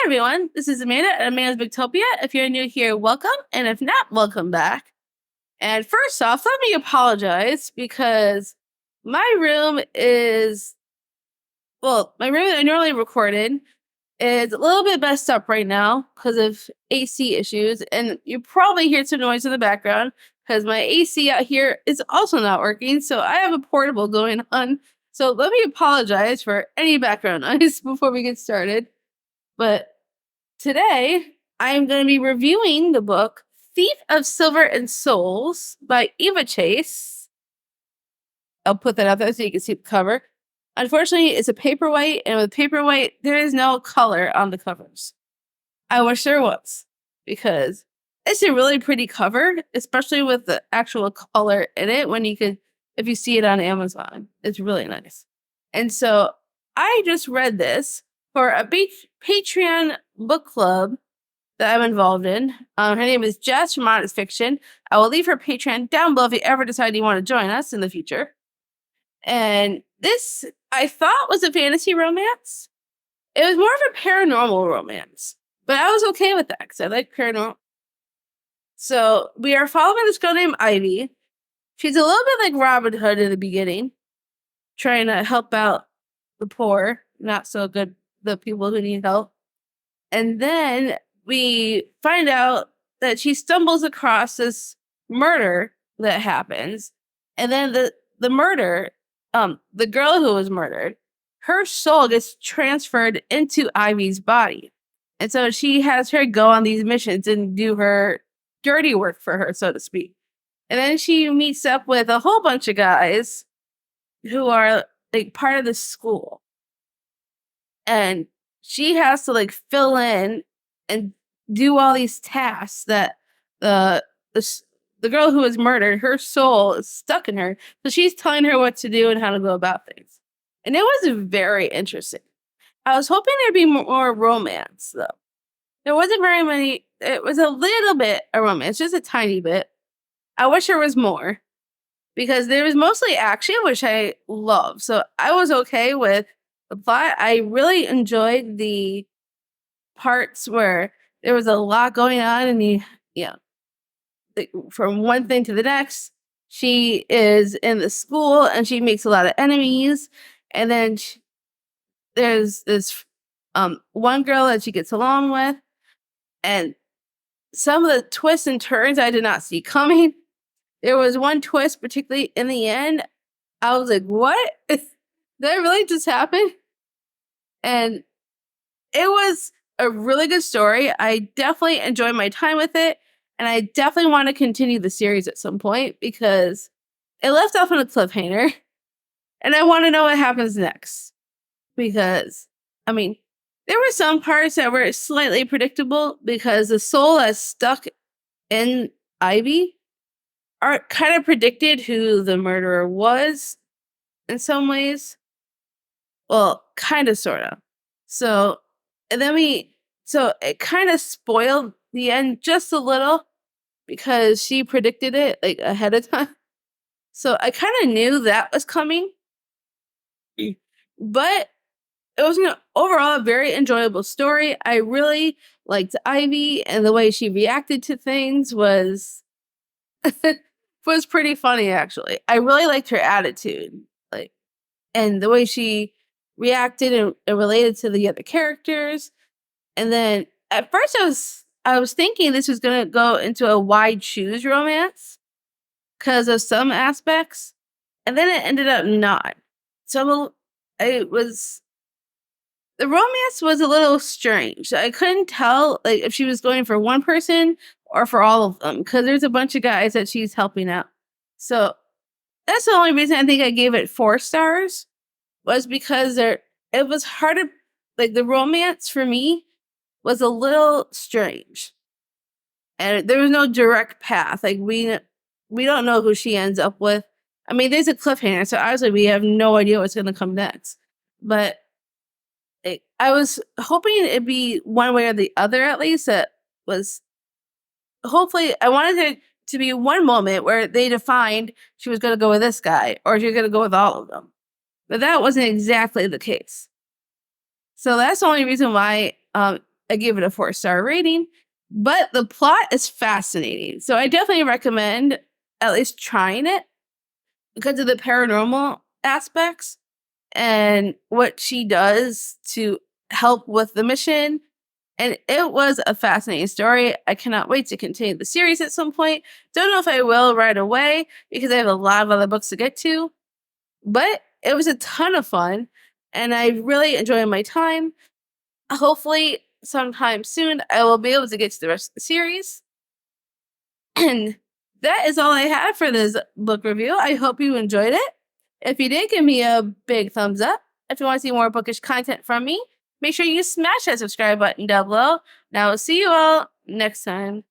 everyone, this is Amanda at Amanda's Booktopia. If you're new here, welcome, and if not, welcome back. And first off, let me apologize because my room is, my room that I normally record in is a little bit messed up right now because of AC issues, and you probably hear some noise in the background because my AC out here is also not working, so I have a portable going on. So let me apologize for any background noise before we get started. But today, I am going to be reviewing the book Thief of Silver and Souls by Eva Chase. I'll put that out there so you can see the cover. Unfortunately, it's a paperweight, and with paperweight, there is no color on the covers. I wish there was, because it's a really pretty cover, especially with the actual color in it if you see it on Amazon. It's really nice. And so I just read this for a Patreon book club that I'm involved in. Her name is Jess from Honest Fiction. I will leave her Patreon down below if you ever decide you want to join us in the future. And this, I thought, was a fantasy romance. It was more of a paranormal romance, but I was okay with that because I like paranormal. So we are following this girl named Ivy. She's a little bit like Robin Hood in the beginning, trying to help out the poor, not so good, the people who need help. And then we find out that she stumbles across this murder that happens. And then the murder, the girl who was murdered, her soul gets transferred into Ivy's body. And so she has her go on these missions and do her dirty work for her, so to speak. And then she meets up with a whole bunch of guys who are like part of the school. And she has to like fill in and do all these tasks that the girl who was murdered, her soul is stuck in her. So she's telling her what to do and how to go about things. And it was very interesting. I was hoping there'd be more romance, though. There wasn't very many. It was a little bit of romance, just a tiny bit. I wish there was more because there was mostly action, which I love. So I was okay with the plot. I really enjoyed the parts where there was a lot going on and from one thing to the next. She is in the school and she makes a lot of enemies. And then there's this one girl that she gets along with. And some of the twists and turns I did not see coming. There was one twist, particularly in the end. I was like, what? Did that really just happen? And it was a really good story. I definitely enjoyed my time with it. And I definitely want to continue the series at some point because it left off on a cliffhanger. And I want to know what happens next. Because, I mean, there were some parts that were slightly predictable because the soul that's stuck in Ivy are kind of predicted who the murderer was in some ways. Well, kind of, sort of. So it kind of spoiled the end just a little because she predicted it like ahead of time. So I kind of knew that was coming. But it was overall a very enjoyable story. I really liked Ivy, and the way she reacted to things was was pretty funny, actually. I really liked her attitude, and the way she reacted and related to the other characters. And then at first I was thinking this was gonna go into a wide shoes romance because of some aspects, and then it ended up not. So the romance was a little strange. I couldn't tell if she was going for one person or for all of them because there's a bunch of guys that she's helping out. So that's the only reason I think I gave it 4 stars was because it was hard to the romance for me was a little strange. And there was no direct path. We don't know who she ends up with. I mean, there's a cliffhanger, so obviously we have no idea what's going to come next. But I was hoping it'd be one way or the other, at least. That was hopefully I wanted it to be one moment where they defined she was going to go with this guy or she was going to go with all of them. But that wasn't exactly the case. So that's the only reason why I gave it a 4-star rating. But the plot is fascinating. So I definitely recommend at least trying it because of the paranormal aspects and what she does to help with the mission. And it was a fascinating story. I cannot wait to continue the series at some point. Don't know if I will right away because I have a lot of other books to get to, but it was a ton of fun and I really enjoyed my time. Hopefully, sometime soon, I will be able to get to the rest of the series. And that is all I have for this book review. I hope you enjoyed it. If you did, give me a big thumbs up. If you want to see more bookish content from me, make sure you smash that subscribe button down below. Now, I'll see you all next time.